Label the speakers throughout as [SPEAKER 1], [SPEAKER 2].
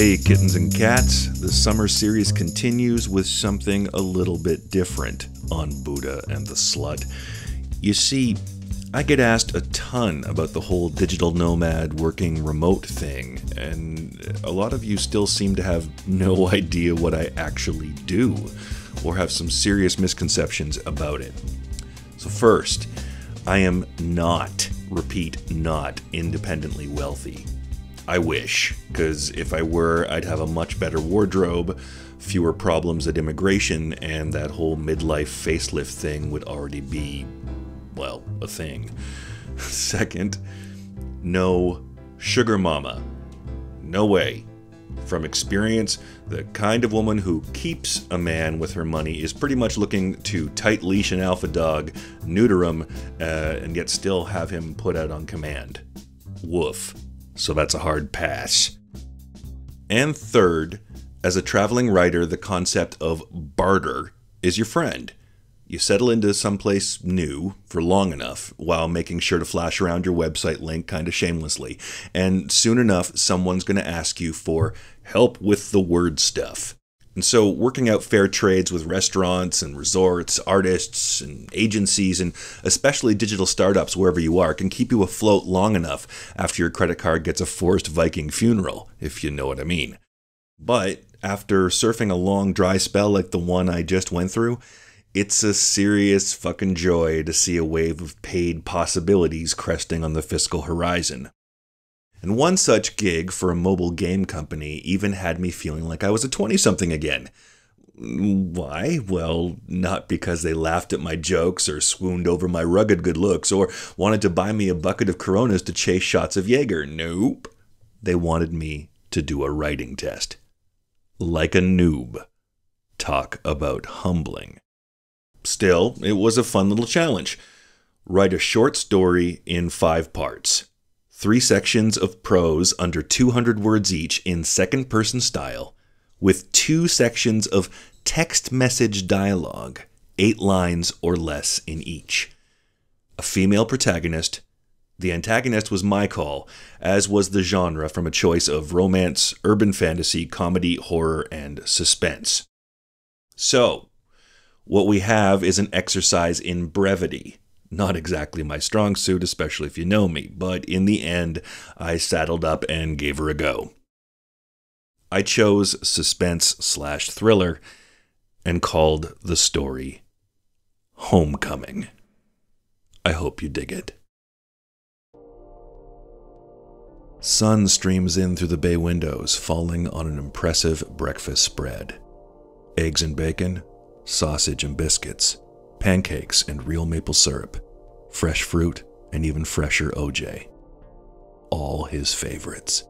[SPEAKER 1] Hey kittens and cats, the summer series continues with something a little bit different on Buddha and the Slut. You see, I get asked a ton about the whole digital nomad working remote thing, and a lot of you still seem to have no idea what I actually do, or have some serious misconceptions about it. So first, I am not, repeat, not independently wealthy. I wish, because if I were, I'd have a much better wardrobe, fewer problems at immigration, and that whole midlife facelift thing would already be, well, a thing. Second, no sugar mama. No way. From experience, the kind of woman who keeps a man with her money is pretty much looking to tight leash an alpha dog, neuter him, and yet still have him put out on command. Woof. So that's a hard pass. And third, as a traveling writer, the concept of barter is your friend. You settle into someplace new for long enough while making sure to flash around your website link kind of shamelessly. And soon enough, someone's going to ask you for help with the word stuff. And so working out fair trades with restaurants and resorts, artists and agencies, and especially digital startups wherever you are, can keep you afloat long enough after your credit card gets a forced Viking funeral, if you know what I mean. But after surfing a long dry spell like the one I just went through, it's a serious fucking joy to see a wave of paid possibilities cresting on the fiscal horizon. And one such gig for a mobile game company even had me feeling like I was a 20-something again. Why? Well, not because they laughed at my jokes or swooned over my rugged good looks or wanted to buy me a bucket of Coronas to chase shots of Jaeger. Nope. They wanted me to do a writing test. Like a noob. Talk about humbling. Still, it was a fun little challenge. Write a short story in 5 parts. 3 sections of prose under 200 words each in second-person style, with 2 sections of text message dialogue, 8 lines or less in each. A female protagonist. The antagonist was my call, as was the genre from a choice of romance, urban fantasy, comedy, horror, and suspense. So, what we have is an exercise in brevity. Not exactly my strong suit, especially if you know me, but in the end, I saddled up and gave her a go. I chose suspense/thriller and called the story Homecoming. I hope you dig it. Sun streams in through the bay windows, falling on an impressive breakfast spread. Eggs and bacon, sausage and biscuits, pancakes and real maple syrup, fresh fruit, and even fresher OJ. All his favorites.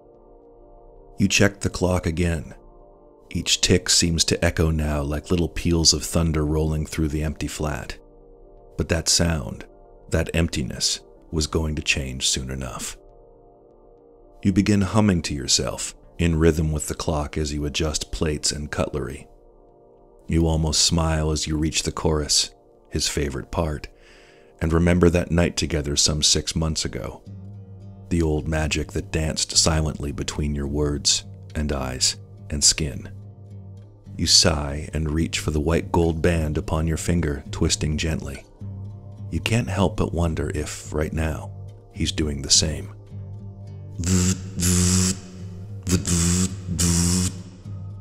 [SPEAKER 1] You check the clock again. Each tick seems to echo now like little peals of thunder rolling through the empty flat. But that sound, that emptiness, was going to change soon enough. You begin humming to yourself, in rhythm with the clock as you adjust plates and cutlery. You almost smile as you reach the chorus, his favorite part, and remember that night together some 6 months ago. The old magic that danced silently between your words and eyes and skin. You sigh and reach for the white gold band upon your finger, twisting gently. You can't help but wonder if, right now, he's doing the same.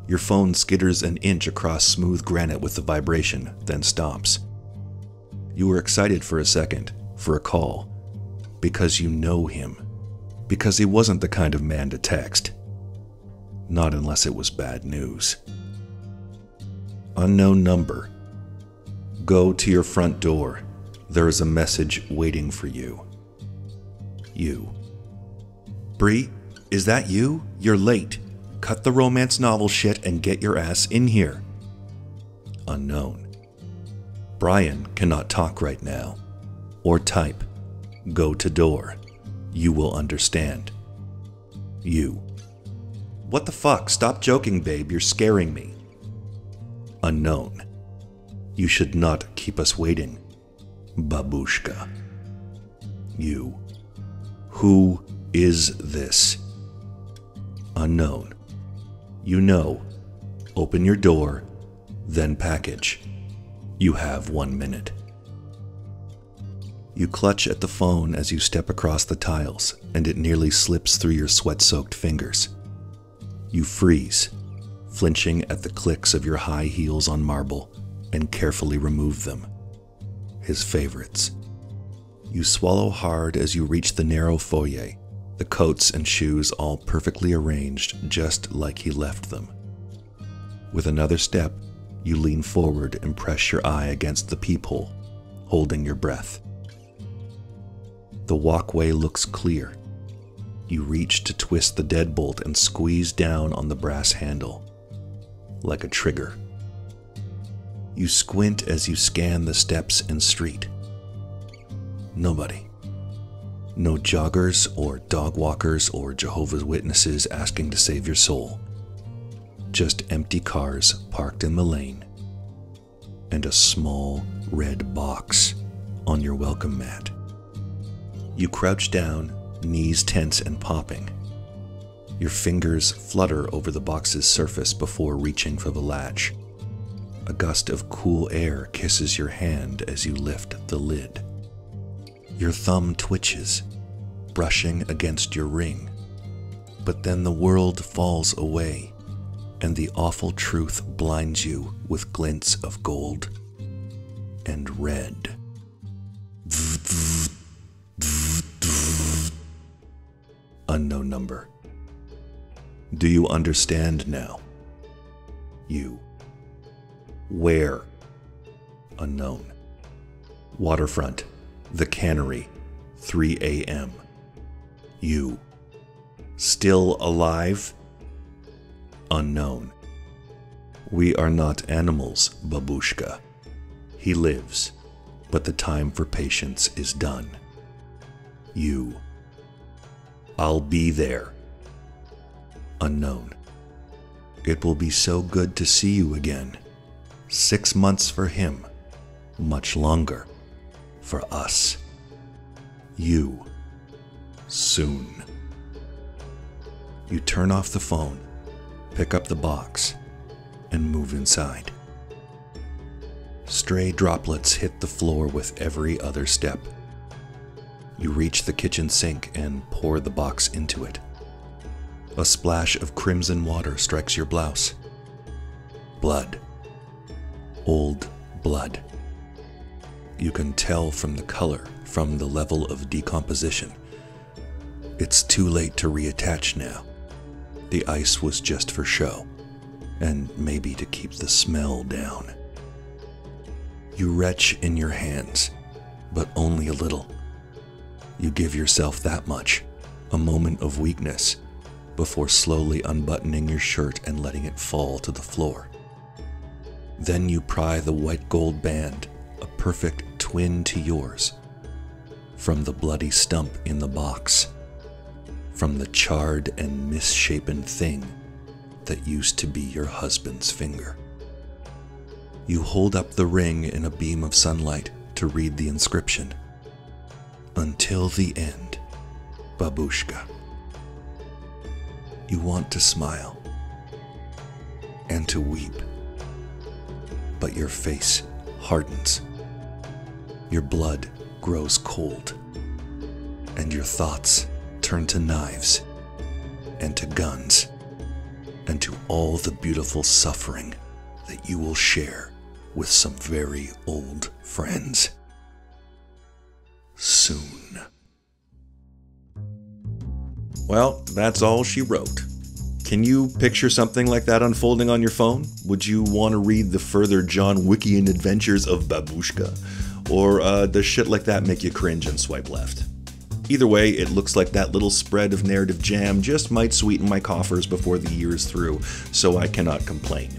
[SPEAKER 1] Your phone skitters an inch across smooth granite with the vibration, then stops. You were excited for a second, for a call, because you know him, because he wasn't the kind of man to text. Not unless it was bad news. Unknown number. Go to your front door. There is a message waiting for you. You. Bree, is that you? You're late. Cut the romance novel shit and get your ass in here. Unknown. Brian cannot talk right now. Or type. Go to door. You will understand. You. What the fuck? Stop joking, babe. You're scaring me. Unknown. You should not keep us waiting. Babushka. You. Who is this? Unknown. You know, open your door, then package. You have 1 minute. You clutch at the phone as you step across the tiles, and it nearly slips through your sweat-soaked fingers. You freeze, flinching at the clicks of your high heels on marble, and carefully remove them. His favorites. You swallow hard as you reach the narrow foyer, the coats and shoes all perfectly arranged just like he left them. With another step, you lean forward and press your eye against the peephole, holding your breath. The walkway looks clear. You reach to twist the deadbolt and squeeze down on the brass handle, like a trigger. You squint as you scan the steps and street. Nobody. No joggers or dog walkers or Jehovah's Witnesses asking to save your soul. Just empty cars parked in the lane, and a small red box on your welcome mat. You crouch down, knees tense and popping. Your fingers flutter over the box's surface before reaching for the latch. A gust of cool air kisses your hand as you lift the lid. Your thumb twitches, brushing against your ring. But then the world falls away, and the awful truth blinds you with glints of gold and red. Unknown number. Do you understand now? You. Where? Unknown. Waterfront. The Cannery. 3 a.m. You. Still alive? Unknown. We are not animals, babushka. He lives, but the time for patience is done. You. I'll be there. Unknown. It will be so good to see you again. 6 months for him, much longer for us. You. Soon. You turn off the phone, pick up the box, and move inside. Stray droplets hit the floor with every other step. You reach the kitchen sink and pour the box into it. A splash of crimson water strikes your blouse. Blood. Old blood. You can tell from the color, from the level of decomposition. It's too late to reattach now. The ice was just for show, and maybe to keep the smell down. You retch in your hands, but only a little. You give yourself that much, a moment of weakness, before slowly unbuttoning your shirt and letting it fall to the floor. Then you pry the white gold band, a perfect twin to yours, from the bloody stump in the box, from the charred and misshapen thing that used to be your husband's finger. You hold up the ring in a beam of sunlight to read the inscription. Until the end, babushka. You want to smile and to weep, but your face hardens. Your blood grows cold, and your thoughts turn to knives and to guns and to all the beautiful suffering that you will share with some very old friends. Soon. Well, that's all she wrote. Can you picture something like that unfolding on your phone? Would you want to read the further John Wickian adventures of Babushka? Or does shit like that make you cringe and swipe left? Either way, it looks like that little spread of narrative jam just might sweeten my coffers before the year is through, so I cannot complain.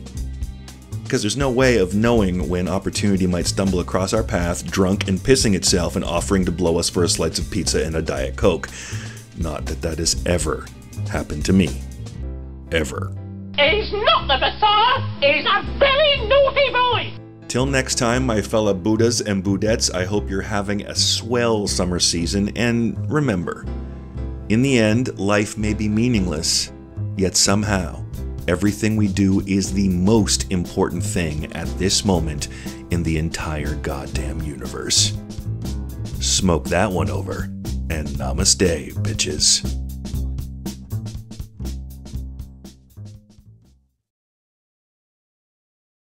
[SPEAKER 1] Because there's no way of knowing when opportunity might stumble across our path, drunk and pissing itself and offering to blow us for a slice of pizza and a Diet Coke. Not that that has ever happened to me. Ever.
[SPEAKER 2] He's not the Messiah! He's a very naughty boy!
[SPEAKER 1] Till next time, my fella Buddhas and Budettes, I hope you're having a swell summer season, and remember, in the end, life may be meaningless, yet somehow, Everything we do is the most important thing at this moment in the entire goddamn universe. Smoke that one over, and namaste, bitches.